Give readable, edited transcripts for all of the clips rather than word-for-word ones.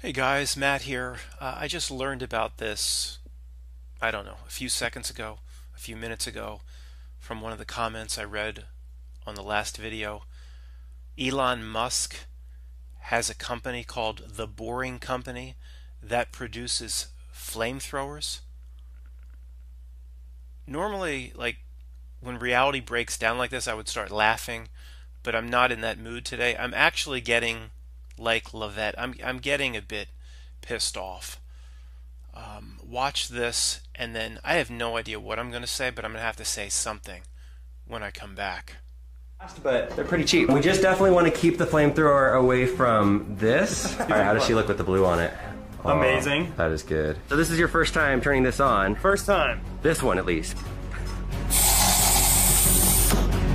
Hey guys, Matt here. I just learned about this, I don't know, a few seconds ago, a few minutes ago, from one of the comments I read on the last video. Elon Musk has a company called The Boring Company that produces flamethrowers. Normally, like when reality breaks down like this, I would start laughing, but I'm not in that mood today. I'm actually getting like Levette. I'm getting a bit pissed off. Watch this, and then I have no idea what I'm going to say, but I'm going to have to say something when I come back. But they're pretty cheap. We just definitely want to keep the flamethrower away from this. All right, how does she look with the blue on it? Oh, amazing. That is good. So this is your first time turning this on. First time. This one at least.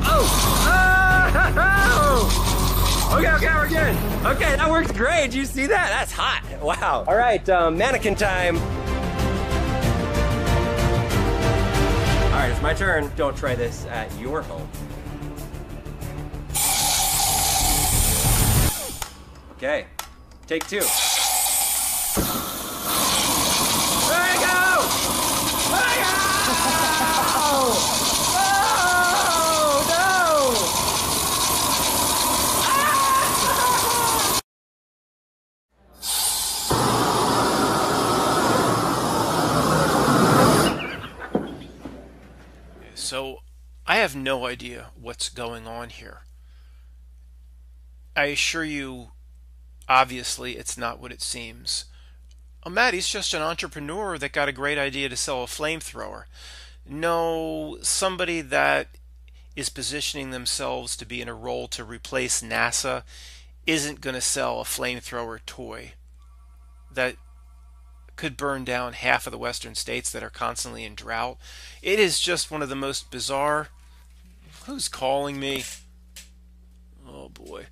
Oh! Okay, we're good. Okay, that works great. Did you see that? That's hot. Wow. All right, mannequin time. All right, it's my turn. Don't try this at your home. Okay, take two. There you go! There you go! Oh, no! So, I have no idea what's going on here. I assure you, obviously, it's not what it seems. Oh, Matt, he's just an entrepreneur that got a great idea to sell a flamethrower. No, somebody that is positioning themselves to be in a role to replace NASA isn't going to sell a flamethrower toy that could burn down half of the western states that are constantly in drought. It is just one of the most bizarre. Who's calling me? Oh boy,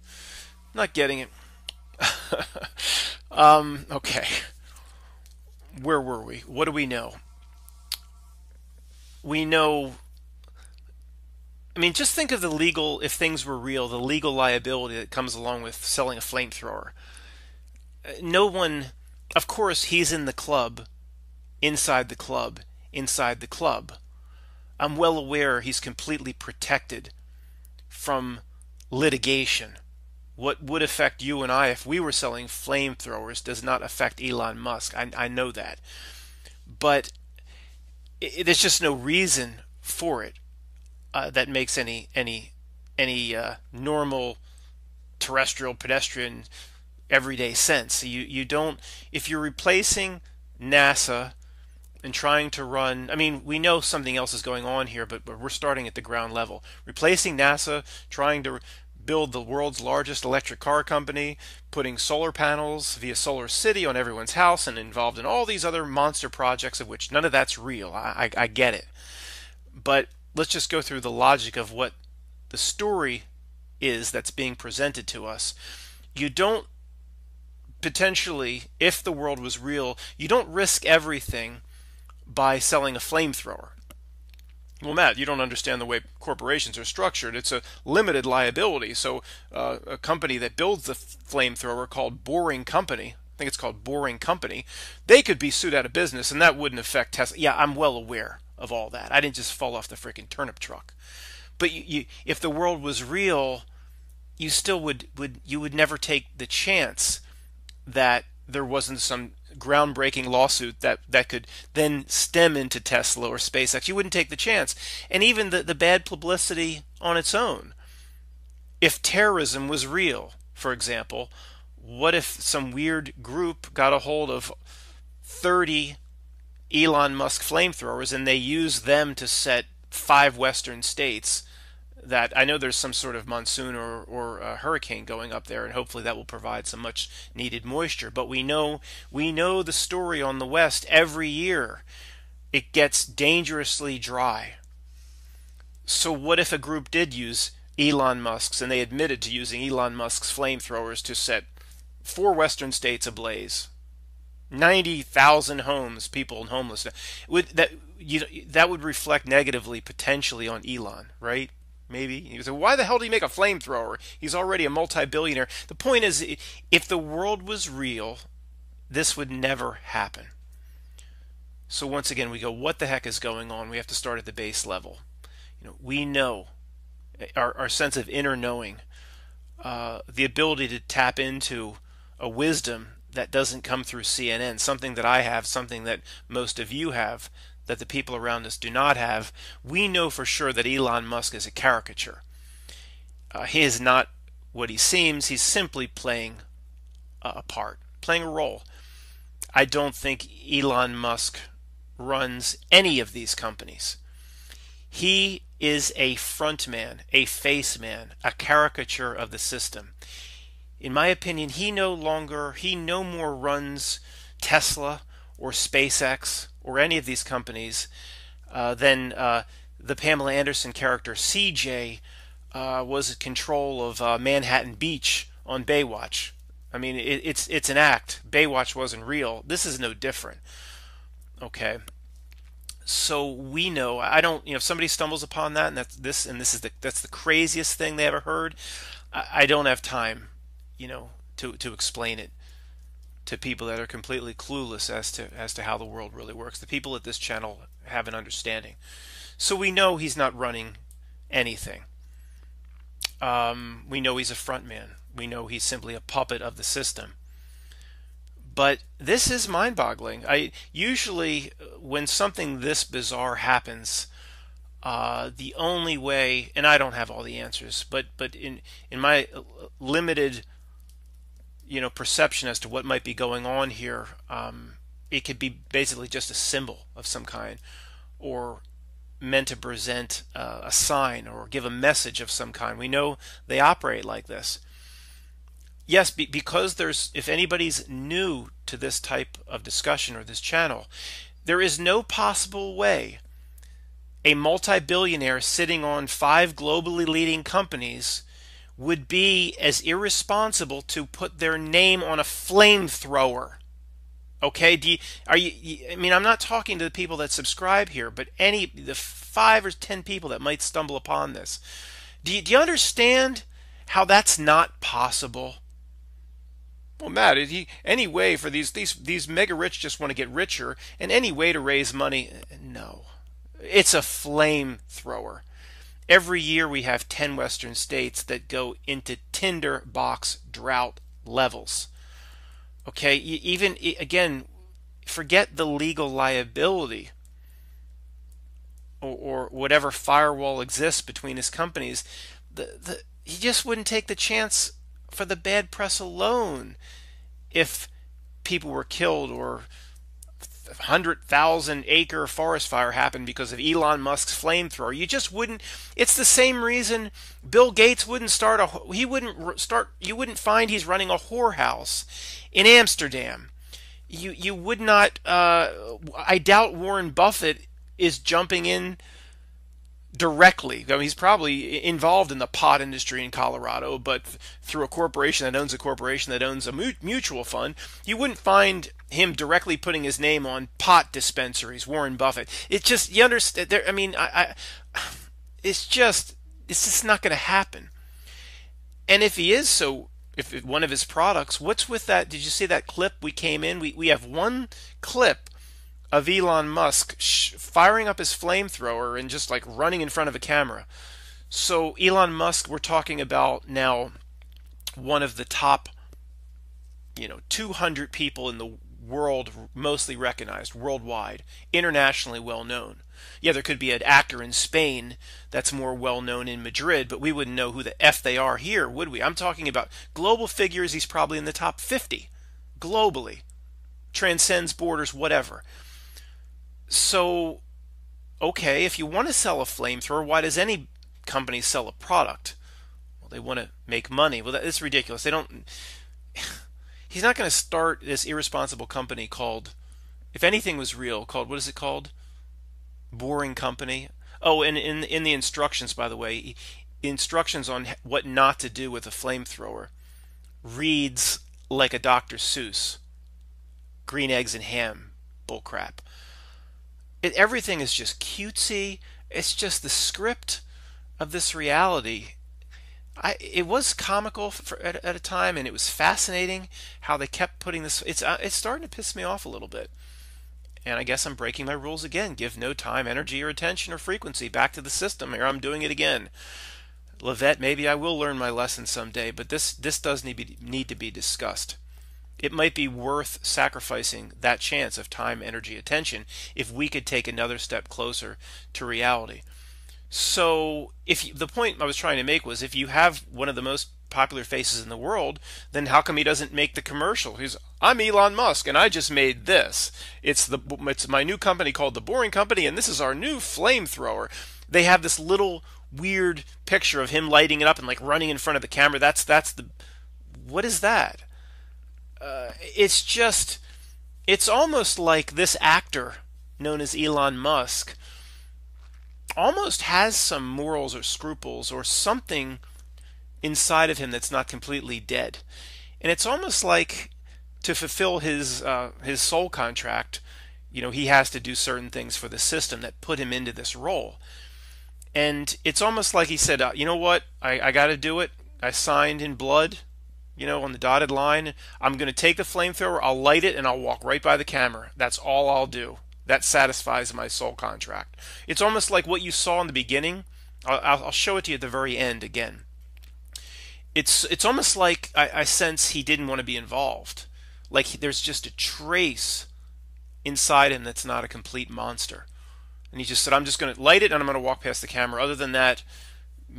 not getting it. Okay. Where were we? What do we know? We know, I mean, just think of the legal, if things were real, the legal liability that comes along with selling a flamethrower. No one, of course, he's in the club, inside the club, inside the club. I'm well aware he's completely protected from litigation. What would affect you and I if we were selling flamethrowers does not affect Elon Musk. I know that. But there's just no reason for it that makes any normal terrestrial pedestrian everyday sense. You don't, if you're replacing NASA and trying to run, I mean, we know something else is going on here, but we're starting at the ground level. Replacing NASA, trying to build the world's largest electric car company, putting solar panels via Solar City on everyone's house, and involved in all these other monster projects of which none of that's real. I get it. But let's just go through the logic of what the story is that's being presented to us. You don't potentially, if the world was real, you don't risk everything by selling a flamethrower. Well, Matt, you don't understand the way corporations are structured. It's a limited liability. So a company that builds the flamethrower called Boring Company, I think it's called Boring Company, they could be sued out of business, and that wouldn't affect Tesla. Yeah, I'm well aware of all that. I didn't just fall off the freaking turnip truck. But if the world was real, you still would never take the chance that there wasn't some groundbreaking lawsuit that could then stem into Tesla or SpaceX. You wouldn't take the chance. And even the bad publicity on its own. If terrorism was real, for example, what if some weird group got a hold of 30 Elon Musk flamethrowers and they used them to set 5 western states that, I know there's some sort of monsoon or a hurricane going up there, and hopefully that will provide some much needed moisture. But we know the story on the West. Every year it gets dangerously dry. So what if a group did use Elon Musk's, and they admitted to using Elon Musk's flamethrowers to set 4 western states ablaze? 90,000 homes, people in homelessness. That would reflect negatively potentially on Elon, right? Maybe. You say, why the hell did he make a flamethrower? He's already a multi-billionaire. The point is, if the world was real, this would never happen. So once again, we go, what the heck is going on? We have to start at the base level. We know our sense of inner knowing, the ability to tap into a wisdom that doesn't come through CNN, something that I have, something that most of you have, that the people around us do not have. We know for sure that Elon Musk is a caricature. He is not what he seems. He's simply playing a part, playing a role. I don't think Elon Musk runs any of these companies. He is a front man, a face man, a caricature of the system. In my opinion, he no more runs Tesla or SpaceX or any of these companies than the Pamela Anderson character CJ was in control of Manhattan Beach on Baywatch. I mean, it's an act. Baywatch wasn't real. This is no different. Okay. So we know. I don't. If somebody stumbles upon that, and that's the craziest thing they ever heard, I don't have time, to explain it to people that are completely clueless as to how the world really works. The people at this channel have an understanding. So we know he's not running anything. We know he's a front man. We know he's simply a puppet of the system. But this is mind-boggling. Usually when something this bizarre happens, the only way, and I don't have all the answers, but in my limited perception as to what might be going on here, it could be basically just a symbol of some kind, or meant to present a sign or give a message of some kind. We know they operate like this. Yes, because if anybody's new to this type of discussion or this channel, there is no possible way a multi-billionaire sitting on 5 globally leading companies would be as irresponsible to put their name on a flamethrower. Okay, I mean, I'm not talking to the people that subscribe here, but the 5 or 10 people that might stumble upon this. Do you understand how that's not possible? Well, Matt, any way for these mega rich just want to get richer, and any way to raise money? No, it's a flamethrower. Every year we have 10 Western states that go into tinder box drought levels. Okay, even again, forget the legal liability or whatever firewall exists between his companies. He just wouldn't take the chance for the bad press alone if people were killed or 100,000 acre forest fire happened because of Elon Musk's flamethrower. You just wouldn't. It's the same reason Bill Gates wouldn't you wouldn't find he's running a whorehouse in Amsterdam. You would not. I doubt Warren Buffett is jumping in directly. I mean, he's probably involved in the pot industry in Colorado, but through a corporation that owns a corporation that owns a mutual fund. You wouldn't find him directly putting his name on pot dispensaries, Warren Buffett. It's just, you understand, I mean, it's just not going to happen. And if he is if one of his products, what's with that? Did you see that clip we came in? We have one clip of Elon Musk firing up his flamethrower and just like running in front of a camera. So Elon Musk, we're talking about now one of the top 200 people in the world, mostly recognized worldwide, internationally well known. Yeah, there could be an actor in Spain that's more well known in Madrid, but we wouldn't know who the F they are here, would we? I'm talking about global figures. He's probably in the top 50 globally, transcends borders, whatever. So, okay, if you want to sell a flamethrower, why does any company sell a product? Well, they want to make money. Well, that's ridiculous. They don't. He's not going to start this irresponsible company called, if anything was real, called, what is it called? Boring Company. Oh, and in the instructions, by the way, the instructions on what not to do with a flamethrower reads like a Dr. Seuss. Green eggs and ham bullcrap. Everything is just cutesy. It's just the script of this reality. it was comical at a time, and it was fascinating how they kept putting this. It's starting to piss me off a little bit. And I guess I'm breaking my rules again. Give no time, energy, or attention or frequency back to the system. Here I'm doing it again. Levette, maybe I will learn my lesson someday, but this does need to be discussed. It might be worth sacrificing that chance of time, energy, attention if we could take another step closer to reality. So, the point I was trying to make was, if you have one of the most popular faces in the world, then how come he doesn't make the commercial? I'm Elon Musk, and I just made this. It's my new company called The Boring Company, and this is our new flamethrower. They have this little weird picture of him lighting it up and like running in front of the camera. What is that? It's almost like this actor known as Elon Musk almost has some morals or scruples or something inside of him that's not completely dead. And it's almost like, to fulfill his soul contract, he has to do certain things for the system that put him into this role. And it's almost like he said, you know what, I got to do it. I signed in blood, on the dotted line. I'm going to take the flamethrower, I'll light it, and I'll walk right by the camera. That's all I'll do. That satisfies my soul contract. It's almost like what you saw in the beginning. I'll show it to you at the very end again. It's almost like I sense he didn't want to be involved. Like there's just a trace inside him that's not a complete monster. And he just said, I'm just going to light it and I'm going to walk past the camera. Other than that,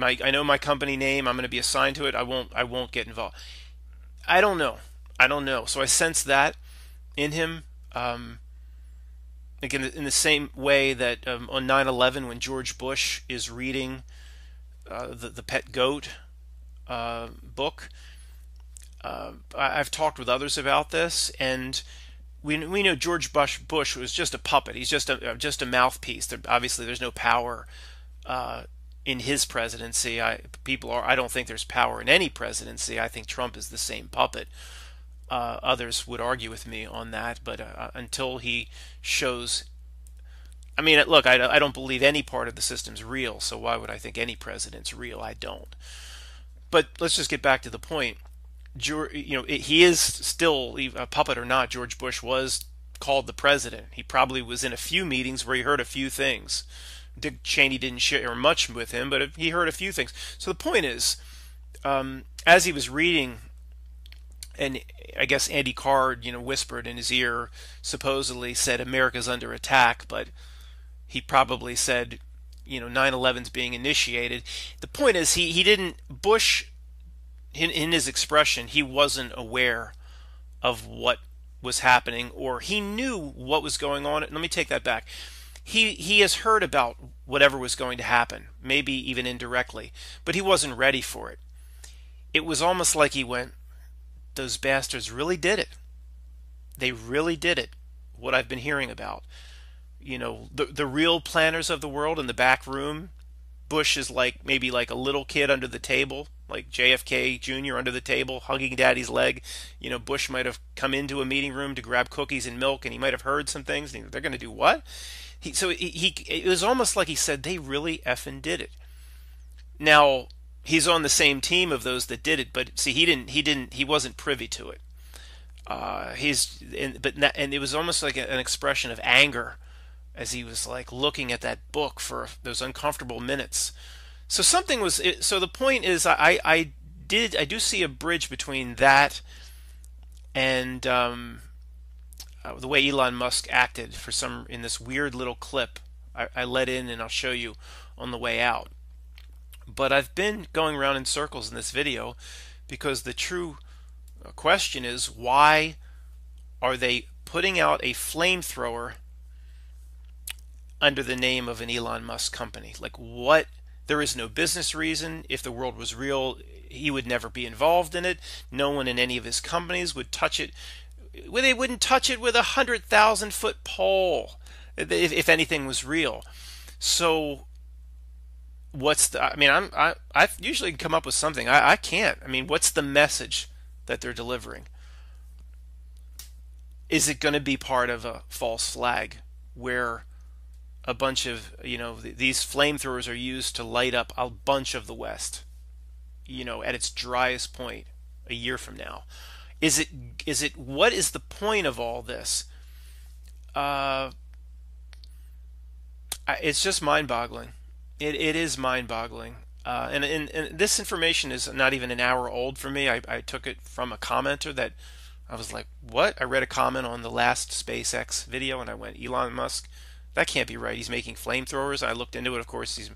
I know my company name. I'm going to be assigned to it. I won't get involved. I don't know. So I sense that in him. Again, in the same way that on 9/11, when George Bush is reading the Pet Goat book, I've talked with others about this, and we know George Bush was just a puppet. He's just a mouthpiece. Obviously, there's no power in his presidency. I don't think there's power in any presidency. I think Trump is the same puppet. Others would argue with me on that, but until he shows, I mean, look, I don't believe any part of the system's real, so why would I think any president's real? I don't. But let's just get back to the point. He is still, a puppet or not, George Bush was called the president. He probably was in a few meetings where he heard a few things. Dick Cheney didn't share much with him, but he heard a few things. So the point is, as he was reading, and I guess Andy Card, whispered in his ear, supposedly said America's under attack, but he probably said, 9/11's being initiated. The point is, he didn't, Bush, in his expression, he wasn't aware of what was happening, or he knew what was going on. Let me take that back. He has heard about whatever was going to happen, maybe even indirectly, but he wasn't ready for it. It was almost like he went, those bastards really did it. They really did it. What I've been hearing about. The real planners of the world in the back room, Bush is maybe like a little kid under the table, like JFK Jr. under the table, hugging daddy's leg. Bush might have come into a meeting room to grab cookies and milk, and he might have heard some things. And they're going to do what? It was almost like he said, they really effing did it. Now, he's on the same team of those that did it, but see, he wasn't privy to it. And it was almost like an expression of anger as he was like looking at that book for those uncomfortable minutes. So something was. So the point is, I do see a bridge between that and the way Elon Musk acted in this weird little clip I let in, and I'll show you on the way out. But I've been going around in circles in this video because the true question is, why are they putting out a flamethrower under the name of an Elon Musk company? Like, what? There is no business reason. If the world was real, he would never be involved in it. No one in any of his companies would touch it. They wouldn't touch it with a 100,000-foot pole if anything was real. So I usually come up with something. I can't. What's the message that they're delivering? Is it going to be part of a false flag where a bunch of, these flamethrowers are used to light up a bunch of the West? at its driest point a year from now? Is it what is the point of all this? Uh, it's just mind-boggling. It is mind-boggling. And this information is not even an hour old for me. I took it from a commenter that I was like, what? I read a comment on the last SpaceX video and I went, Elon Musk, that can't be right. He's making flamethrowers. I looked into it. Of course,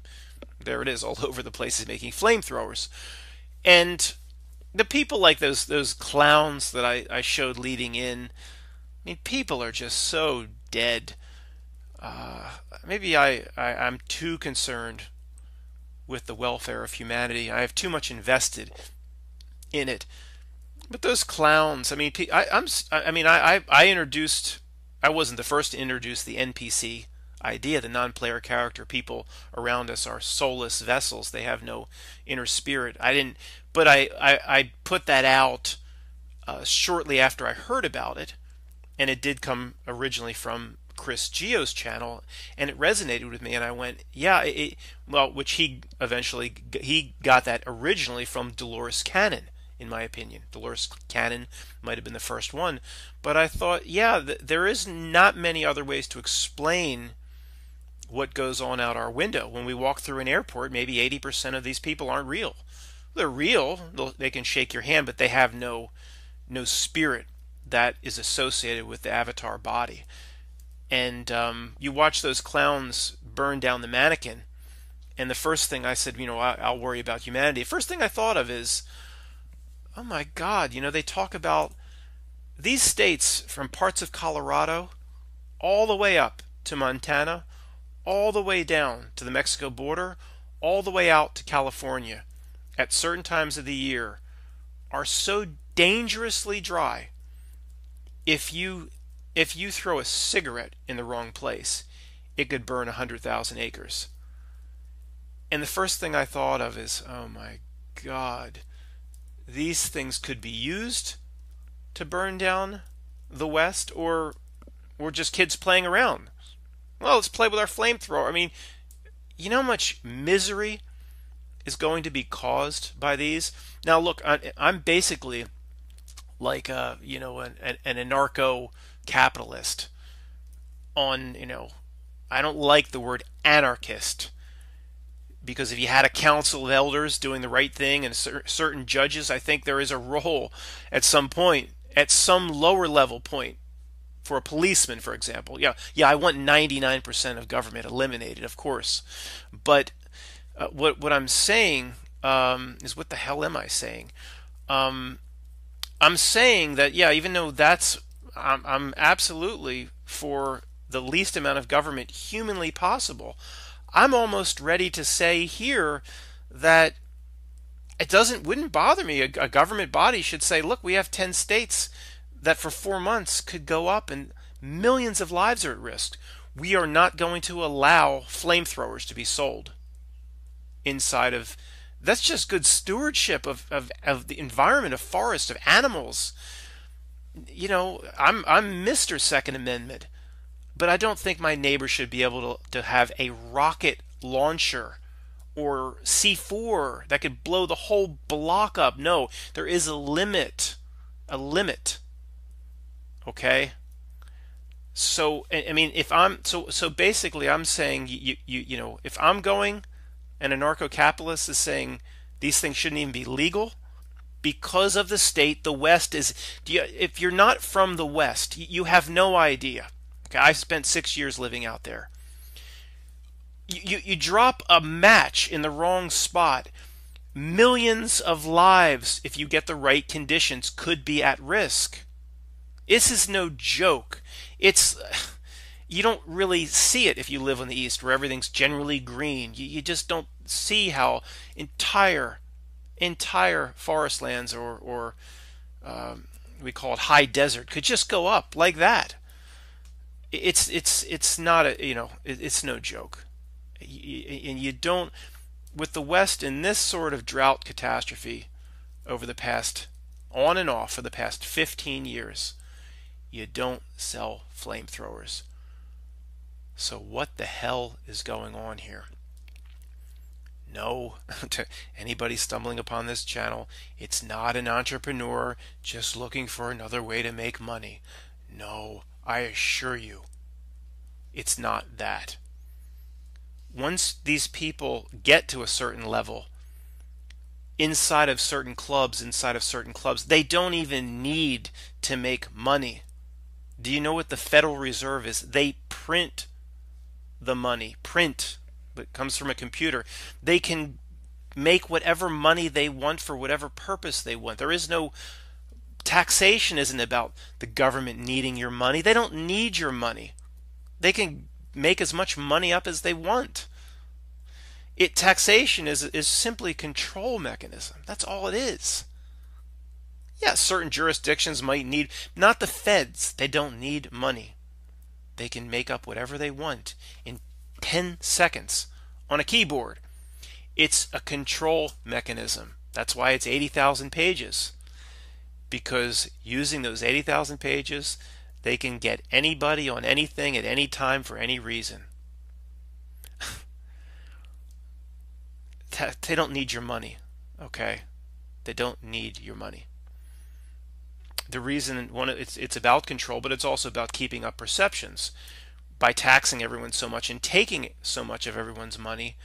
there it is all over the place. He's making flamethrowers. And the people like those clowns that I showed leading in, I mean, people are just so dead. Maybe I'm too concerned with the welfare of humanity. I have too much invested in it. But those clowns, I mean, I introduced, I wasn't the first to introduce the NPC idea, the non-player character. People around us are soulless vessels. They have no inner spirit. I didn't, but I put that out shortly after I heard about it, and it did come originally from Chris Geo's channel, and it resonated with me, and I went, yeah, well, which he got that originally from Dolores Cannon, in my opinion. Dolores Cannon might have been the first one, but I thought, yeah, there is not many other ways to explain what goes on out our window. When we walk through an airport, maybe 80% of these people aren't real. They're real, they can shake your hand, but they have no spirit that is associated with the avatar body. And you watch those clowns burn down the mannequin, and the first thing I said, I'll worry about humanity. First thing I thought of is, oh my God, they talk about these states from parts of Colorado all the way up to Montana, all the way down to the Mexico border, all the way out to California at certain times of the year are so dangerously dry. If you throw a cigarette in the wrong place, it could burn 100,000 acres. And the first thing I thought of is, oh my God, these things could be used to burn down the West, or just kids playing around. Well, let's play with our flamethrower. I mean, you know how much misery is going to be caused by these? Now, look, I'm basically like an anarcho-capitalist. I don't like the word anarchist, because if you had a council of elders doing the right thing and certain judges, I think there is a role at some point, at some lower level point, for a policeman, for example. Yeah, I want 99% of government eliminated, of course. But what I'm saying is, what the hell am I saying? I'm saying that, yeah, even though I'm absolutely for the least amount of government humanly possible, I'm almost ready to say here that wouldn't bother me. A government body should say, look, we have 10 states that for 4 months could go up and millions of lives are at risk. We are not going to allow flamethrowers to be sold inside of. That's just good stewardship of the environment, of forests, of animals. I'm Mr. Second Amendment, but I don't think my neighbor should be able to have a rocket launcher or C4 that could blow the whole block up. No, there is a limit. A limit. Okay? So, I mean, if I'm so basically I'm saying if I'm going, and an anarcho-capitalist is saying these things shouldn't even be legal because of the state the West is. If you're not from the West, you have no idea. Okay, I spent 6 years living out there. You drop a match in the wrong spot, millions of lives, if you get the right conditions, could be at risk. This is no joke. You don't really see it if you live in the East, where everything's generally green. You just don't see how entire forest lands, or we call it high desert, could just go up like that. It's not it's no joke. And you don't, with the West in this sort of drought catastrophe over the past, on and off for the past 15 years, you don't sell flamethrowers. So what the hell is going on here? No, to anybody stumbling upon this channel, it's not an entrepreneur just looking for another way to make money. No, I assure you, it's not that. Once these people get to a certain level, inside of certain clubs, they don't even need to make money. Do you know what the Federal Reserve is? They print the money. Print, but comes from a computer. They can make whatever money they want for whatever purpose they want. There is no taxation. Isn't about the government needing your money. They don't need your money. They can make as much money up as they want. Taxation is simply a control mechanism. That's all it is. Yeah, certain jurisdictions might need, not the feds. They don't need money. They can make up whatever they want in 10 seconds on a keyboard. It's a control mechanism. That's why it's 80,000 pages. Because using those 80,000 pages, they can get anybody on anything at any time for any reason. They don't need your money, okay? They don't need your money. The reason, it's about control, but it's also about keeping up perceptions. By taxing everyone so much and taking so much of everyone's money,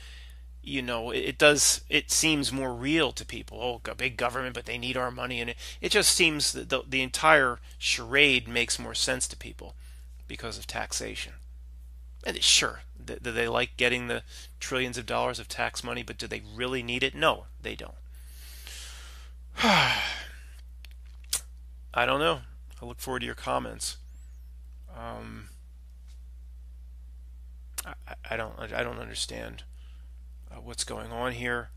it seems more real to people. Oh, big government, but they need our money, and it just seems that the entire charade makes more sense to people because of taxation. And sure, do they like getting the trillions of dollars of tax money, but do they really need it? No, they don't. I don't know. I look forward to your comments. I don't understand what's going on here.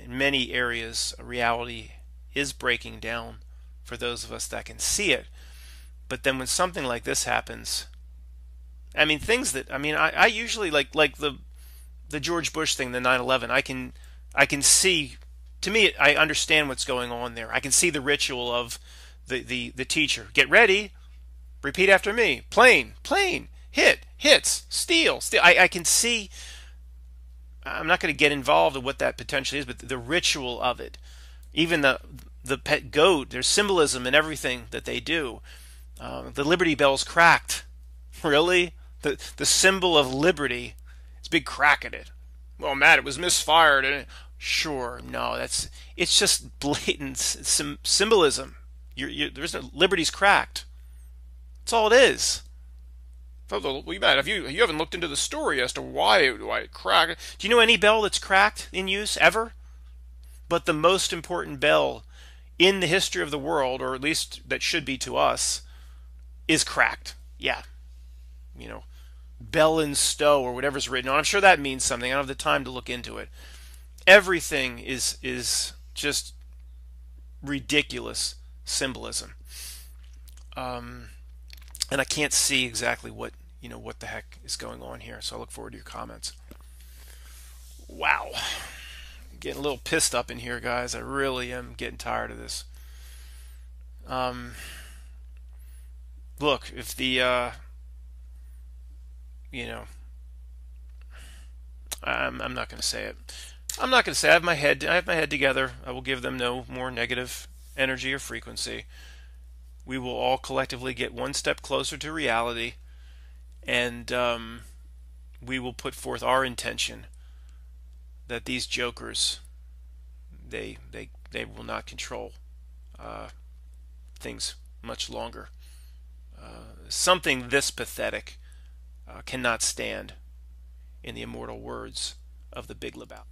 In many areas, reality is breaking down for those of us that can see it. But then when something like this happens, I mean, I usually like the George Bush thing, the 9/11. I can see. To me, I understand what's going on there. I can see the ritual of the teacher. Get ready. Repeat after me. Plane. Hits. Steal. I can see. I'm not going to get involved in what that potentially is, but the ritual of it. Even the pet goat. There's symbolism in everything that they do. The Liberty Bell's cracked. Really? The symbol of liberty. It's a big crack in it. Well, Matt, it was misfired. And sure, no, it's just blatant symbolism. There's no liberty's cracked. That's all it is. Well, Matt, you haven't looked into the story as to why it cracked. Do you know any bell that's cracked in use ever? But the most important bell in the history of the world, or at least that should be to us, is cracked. Yeah. Bell and Stowe or whatever's written on. I'm sure that means something. I don't have the time to look into it. Everything is just ridiculous symbolism. And I can't see exactly what the heck is going on here. So I look forward to your comments. Wow. I'm getting a little pissed up in here, guys. I really am getting tired of this. Look, if the I'm not going to say it. I'm not going to say it. I have my head together. I will give them no more negative energy or frequency. We will all collectively get one step closer to reality, and we will put forth our intention that these jokers, they will not control things much longer. Something this pathetic cannot stand, in the immortal words of the Big Lebowski.